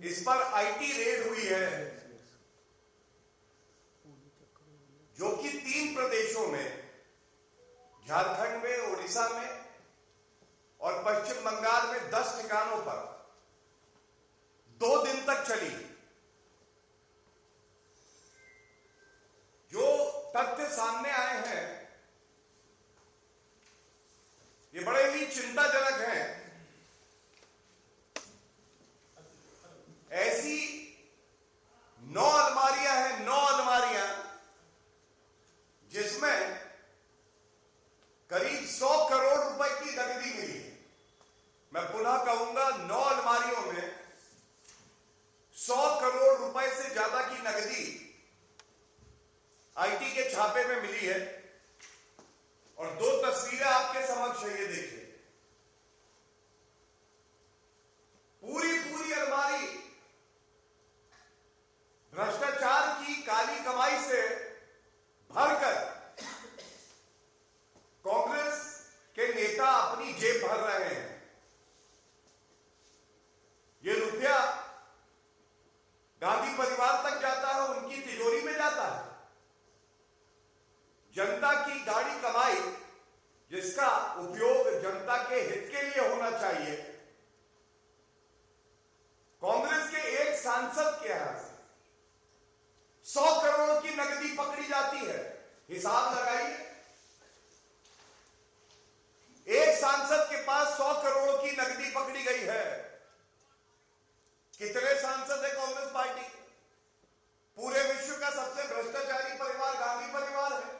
इस पर IT raid हुई है, जो कि 3 प्रदेशों में, झारखंड में, उड़ीसा में और पश्चिम बंगाल में 10 ठिकानों पर 2 दिन तक चली। जो तथ्य सामने आए हैं ये बड़े ही चिंताजनक हैं। ऐसी 9 अलमारियां हैं, 9 अलमारियां, जिसमें करीब 100 करोड़ रुपए की नकदी मिली है। मैं पुनः कहूंगा, 9 अलमारियों में 100 करोड़ रुपए से ज्यादा की नकदी आईटी के छापे में मिली है। और 2 तस्वीरें आपके समक्ष है, ये देखिए। पूरी अलमारी भ्रष्टाचार की काली कमाई से भरकर कांग्रेस के नेता अपनी जेब भर रहे हैं। ये रुपया गांधी परिवार तक जाता है, उनकी तिजोरी में जाता है। जनता की गाड़ी कमाई, जिसका उपयोग जनता के हित के लिए होना चाहिए, कांग्रेस के एक सांसद के यहां से 100 करोड़ की नकदी पकड़ी जाती है। हिसाब लगाइए, एक सांसद के पास 100 करोड़ की नकदी पकड़ी गई है। कितने सांसद है कांग्रेस पार्टी के? पूरे विश्व का सबसे भ्रष्टाचारी परिवार गांधी परिवार है।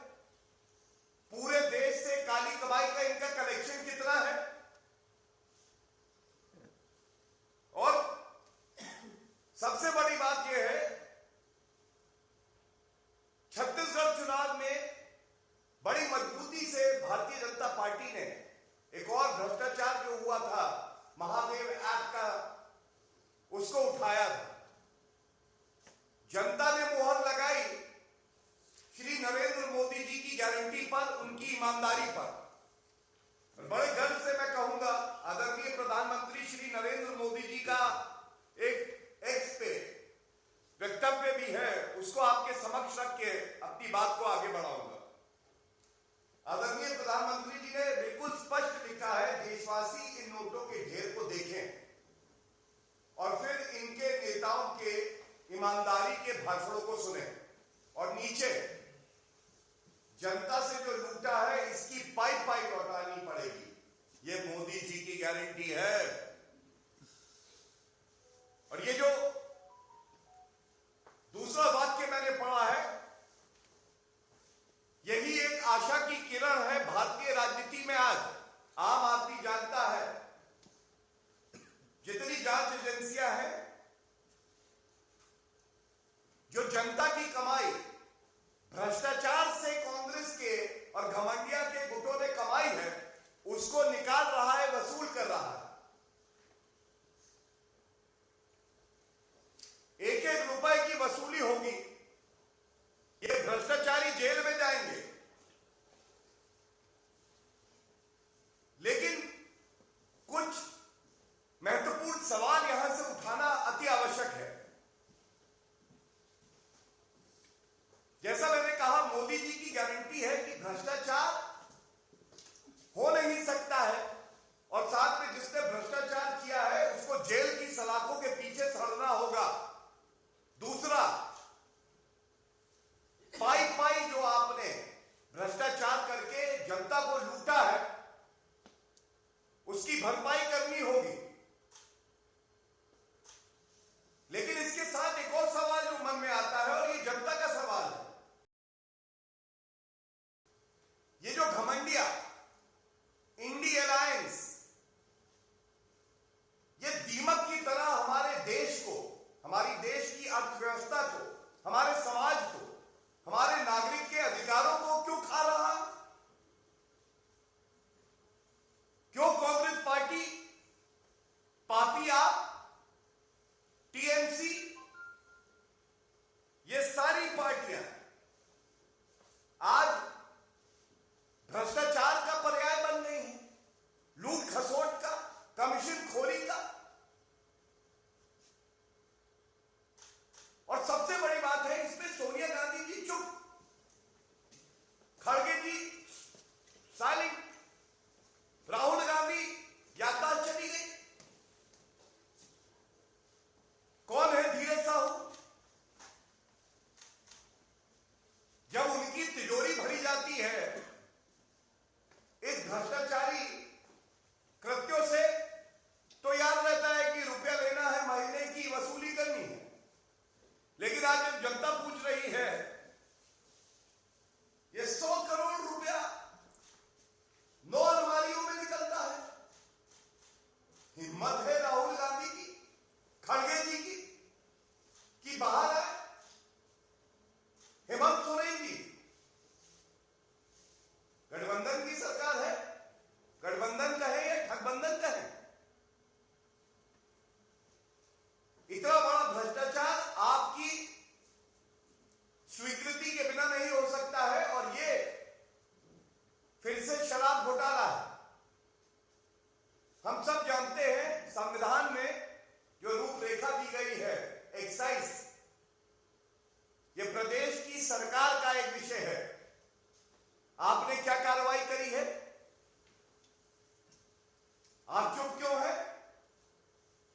पूरे देश से काली कमाई का इनका कलेक्शन कितना है? और सबसे बड़ी बात यह है, छत्तीसगढ़ चुनाव में बड़ी मजबूती से भारतीय जनता पार्टी ने एक और भ्रष्टाचार जो हुआ था, महादेव ऐप का, उसको उठाया था। जनता ने मोहर लगाई श्री नरेंद्र मोदी जी की गारंटी पर, उनकी ईमानदारी पर। बड़े गर्व से मैं कहूंगा, आदरणीय प्रधानमंत्री श्री नरेंद्र मोदी जी का एक एक्स पे वक्तव्य भी है, उसको आपके समक्ष रख के अपनी बात को आगे बढ़ाऊंगा। आदरणीय प्रधानमंत्री जी ने बिल्कुल स्पष्ट लिखा है, देशवासी इन नोटों के ढेर को देखें और फिर इनके नेताओं के ईमानदारी के भाषणों को सुने, और नीचे जनता से जो लूटा है इसकी पाई लौटानी पड़ेगी। ये मोदी जी की गारंटी है। और ये जो दूसरा वाक्य मैंने पढ़ा है, यही एक आशा की किरण है भारतीय राजनीति में। आज आम आदमी जानता है, जितनी जांच एजेंसियां हैं, जो जनता की कमाई भ्रष्टाचार से कांग्रेस के और घमंडिया के गुटों ने कमाई है, उसको निकाल रहा है, वसूल कर रहा है। एक रुपए की वसूली होगी। ये भ्रष्टाचारी जेल में जाएंगे। लेकिन कुछ महत्वपूर्ण सवाल यहां से उठाना अति आवश्यक है। जैसा मैंने कहा, मोदी जी की गारंटी है कि भ्रष्टाचार हो नहीं सकता है, और साथ में जिसने भ्रष्टाचार किया है उसको जेल की सलाखों के पीछे सड़ना होगा। दूसरा, पाई जो आपने भ्रष्टाचार करके जनता को लूटा है, उसकी भरपाई करनी होगी। लेकिन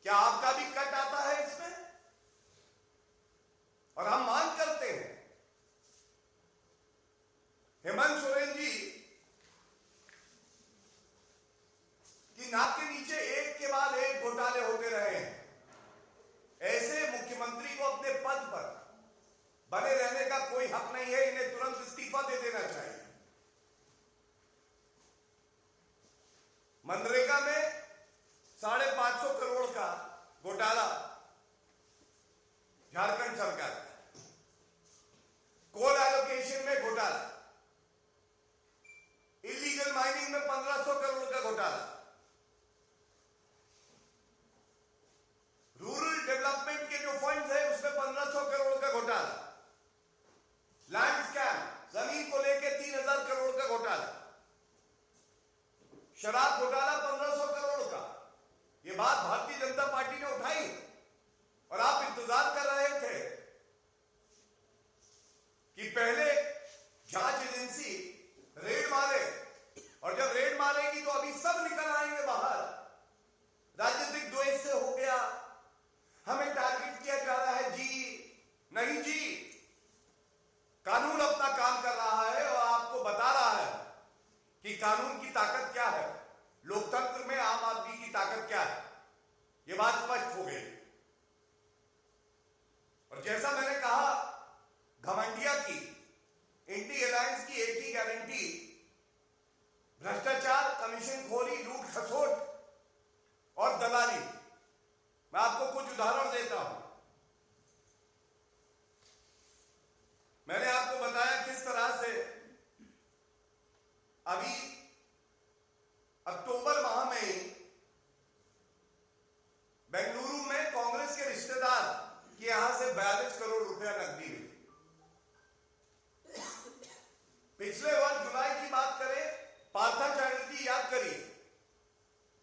क्या आपका भी कट आता है इसमें? और हम मांग करते हैं हेमंत सोरेन जी कि नाक के नीचे एक के बाद एक घोटाले होते रहे हैं। ऐसे मुख्यमंत्री को अपने पद पर बने रहने का कोई हक नहीं है। इन्हें तुरंत इस्तीफा दे देना चाहिए। मनरेगा में 550 करोड़ का घोटाला झारखंड सरकार का, कोल एलोकेशन में घोटाला, इलीगल माइनिंग में 1500 करोड़ का घोटाला, रूरल डेवलपमेंट के जो फंड है उसमें 1500 करोड़ का घोटाला, लैंड स्कैम, जमीन को लेकर 3000 करोड़ का घोटाला, शराब घोटाला 1500 करोड़ का। यह बात भारतीय जनता पार्टी ने उठाई और आप इंतजार कर रहे थे कि पहले जांच एजेंसी रेड मारे, और जब रेड मारेगी तो अभी सब निकल आएंगे बाहर। राजनीतिक द्वेष से हो गया, हमें टारगेट किया जा रहा है। जी नहीं जी, कानून अपना काम कर रहा है और आपको बता रहा है कि कानून की ताकत क्या है, लोकतंत्र में आम आदमी की ताकत क्या है। यह बात स्पष्ट हो गई। और जैसा मैंने कहा, घमंडिया की इंडी अलायंस की एक ही गारंटी, भ्रष्टाचार, कमीशनखोरी, लूट खसोट और दलाली। मैं आपको कुछ उदाहरण देता हूं। मैंने आपको बताया किस तरह से अभी अक्टूबर माह में ही बेंगलुरु में कांग्रेस के रिश्तेदार के यहां से 42 करोड़ रुपया नकदी मिली। पिछले वर्ष जुलाई की बात करें, पार्था चैटर्जी याद करिए,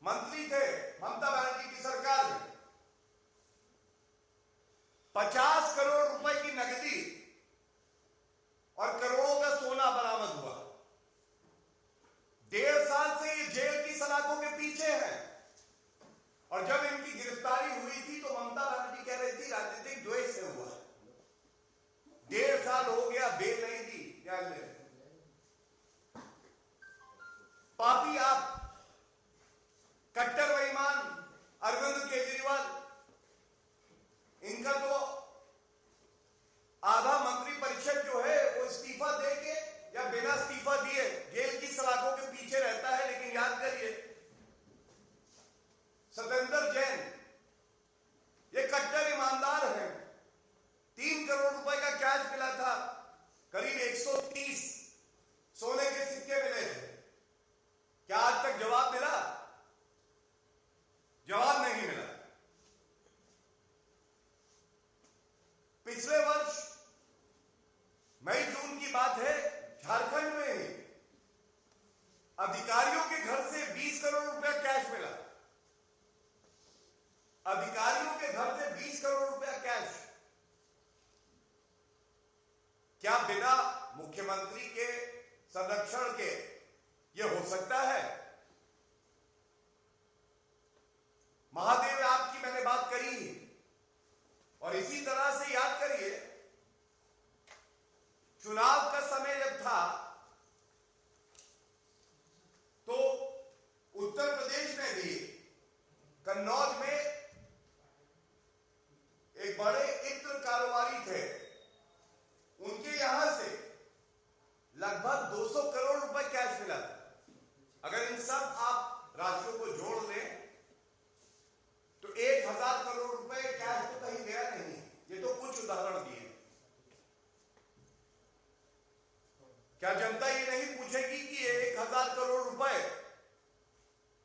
मंत्री थे ममता बनर्जी की सरकार में, 50 करोड़ रुपए की नकदी और करोड़ों का सोना बरामद हुआ। 1.5 साल से ये जेल की सलाखों के पीछे है। और जब इनकी गिरफ्तारी हुई थी तो ममता बनर्जी कह रही थी राजनीतिक द्वेष से हुआ। 1.5 साल हो गया, बेल नहीं दी न्यायालय ने। पापी आप, कट्टर बेईमान अरविंद केजरीवाल, इनका तो आधा मंत्री परिषद जो है वो इस्तीफा देके या बिना इस्तीफा दिए जेल की सलाखों के पीछे रहता है। लेकिन याद करिए, सत्येंद्र जैन ये कट्टर ईमानदार हैं। 3 करोड़ रुपए का कैश मिला था, करीब 130 सोने के सिक्के मिले थे। क्या आज तक जवाब मिला? जवाब नहीं मिला। पिछले वर्ष मई जून की बात है, झारखंड में ही अधिकारियों के घर से 20 करोड़ रुपया कैश मिला। अधिकारियों के घर से 20 करोड़ रुपया कैश। क्या बिना मुख्यमंत्री के संरक्षण के यह हो सकता है? महादेव आपकी मैंने बात करी। और इसी तरह से याद करिए, चुनाव का समय जब था तो उत्तर प्रदेश में भी कन्नौज में एक बड़े इत्र कारोबारी थे, उनके यहां से लगभग 200 करोड़ रुपए कैश मिला था। अगर इन सब आप राशियों को जोड़ लें तो 1000 करोड़ रुपए कैश तो कहीं गया नहीं। ये तो कुछ उदाहरण दिए। क्या जनता ये नहीं पूछेगी कि 1000 करोड़ रुपए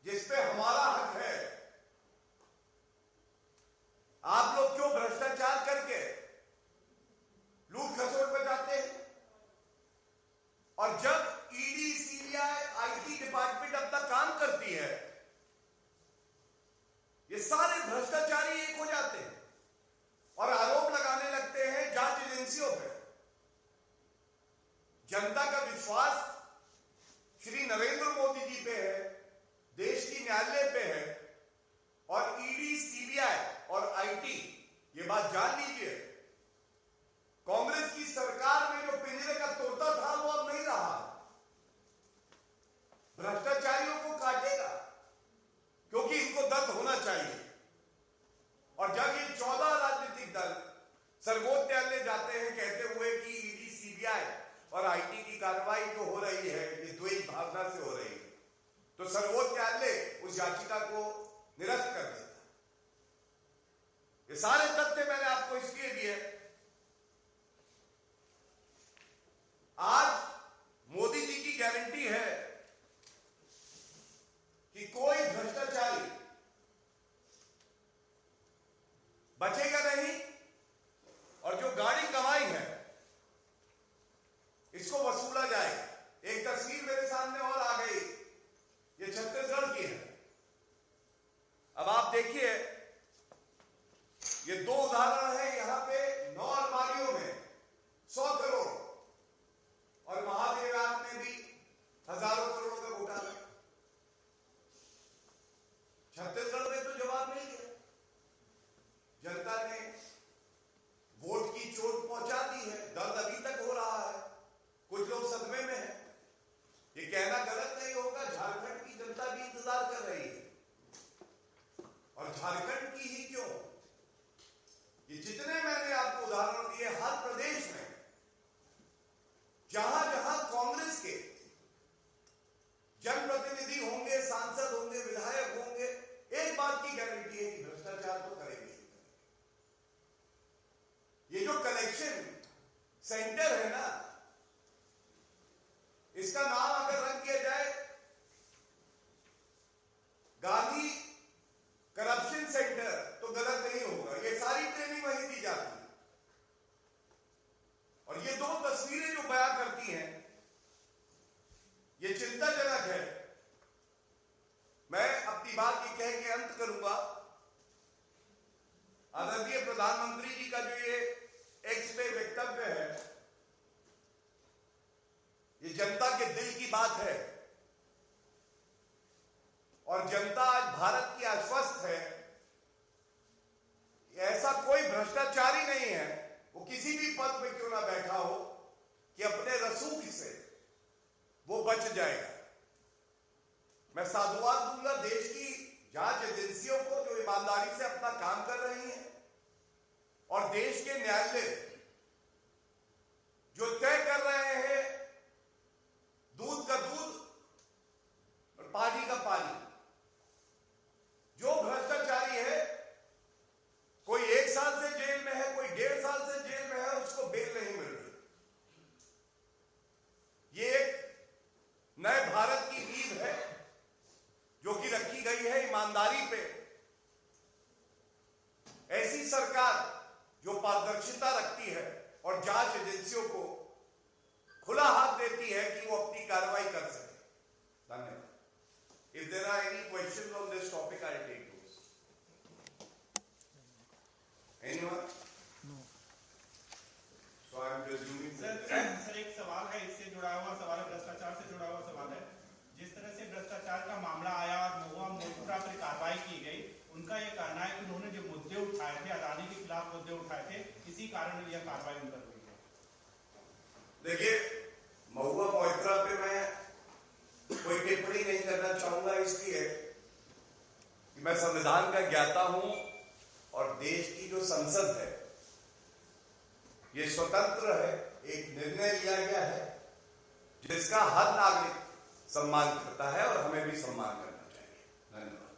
जिस पे हमारा हक है, आप लोग क्यों भ्रष्टाचार करके लूट खसोट पे जाते हैं? और जब ईडी, सीबीआई, आईटी डिपार्टमेंट अपना काम करती है, ये सारे भ्रष्टाचारी एक हो जाते हैं और आरोप लगाने लगते हैं जांच एजेंसियों पे। जनता का विश्वास श्री नरेंद्र मोदी जी पे है, देश की न्यायालय पे है, और ईडी, सीबीआई सर्वोच्च न्यायालय जाते हैं कहते हुए कि ईडी, सीबीआई और आईटी की कार्रवाई जो हो रही है ये द्वेष भावना से हो रही है, तो सर्वोच्च न्यायालय उस याचिका को निरस्त कर देता। ये सारे तथ्य मैंने आपको इसलिए दिए। आज मोदी जी की गारंटी है कि कोई भ्रष्टाचारी बचेगा नहीं और जो गाड़ी कमाई है इसको वसूला जाएगा। एक तस्वीर मेरे सामने और आ गई, ये छत्तीसगढ़ की है। अब आप देखिए, ये दो उदाहरण है। यहां पे 9 अलमारियों में 100 करोड़ और महादेवरात में भी हजारों करोड़ों का घोटाला। छत्तीसगढ़ में तो जवाब मिल गया, जनता ने वोट की चोट पहुंचा दी है, दर्द अभी तक हो रहा है, कुछ लोग सदमे में हैं। ये कहना गलत नहीं होगा, झारखंड की जनता भी इंतजार कर रही है। और झारखंड की ही क्यों, ये जितने मैंने आपको उदाहरण दिए, हर प्रदेश में जहां जहां कांग्रेस के जनप्रतिनिधि होंगे, सांसद होंगे, विधायक होंगे, एक बात की गारंटी है कि भ्रष्टाचार तो करेंगे। ये जो कलेक्शन सेंटर है ना, इसका नाम अगर रख दिया जाए गांधी करप्शन सेंटर तो गलत नहीं होगा। ये सारी ट्रेनिंग वहीं दी जाती है। और ये दो तस्वीरें जो बयां करती हैं ये चिंताजनक है। मैं अपनी बात ये कह के अंत करूंगा। आदरणीय प्रधानमंत्री जी का जो ये एक्स पे वक्तव्य है, ये जनता के दिल की बात है और जनता आज भारत की आश्वस्त है कि ऐसा कोई भ्रष्टाचारी नहीं है, वो किसी भी पद पे क्यों ना बैठा हो, कि अपने रसूख से वो बच जाएगा। मैं साधुवाद दूंगा देश की जांच एजेंसियों को जो ईमानदारी से अपना काम कर रही हैं और देश के न्यायालय जो तय कर रहे हैं दूध का दूध और पानी का पानी। जो भ्रष्टाचारी है, कोई 1 साल से जेल में है, कोई 1.5 साल से जेल में है, उसको बेल नहीं मिल रही। ये एक नए भारत की नींव है जो कि रखी गई है ईमानदारी पे। ऐसी सरकार जो पारदर्शिता रखती है और जांच एजेंसियों को खुला हाथ देती है कि वो अपनी कार्रवाई कर सके। धन्यवाद। If there are any questions on this topic, I'll take those. Anyone? No. So I'm presuming that. Sir एक सवाल है, इससे जुड़ा हुआ सवाल है, भ्रष्टाचार से जुड़ा हुआ सवाल है। जिस तरह से भ्रष्टाचार का मामला आया और महुआ मोइत्रा पर कार्रवाई की गई, उनका यह कहना है कि उन्होंने जो मुद्दे उठाए थे, अदानी के खिलाफ मुद्दे उठाए थे, इसी कारण यह कार्रवाई उन पर हुई है। देखिए, महुआ मोइत्रा पे मैं कोई टिप्पणी नहीं करना चाहूंगा, इसलिए कि मैं संविधान का ज्ञाता हूं और देश की जो संसद है ये स्वतंत्र है। एक निर्णय लिया गया है जिसका हर नागरिक सम्मान करता है और हमें भी सम्मान करना चाहिए। धन्यवाद।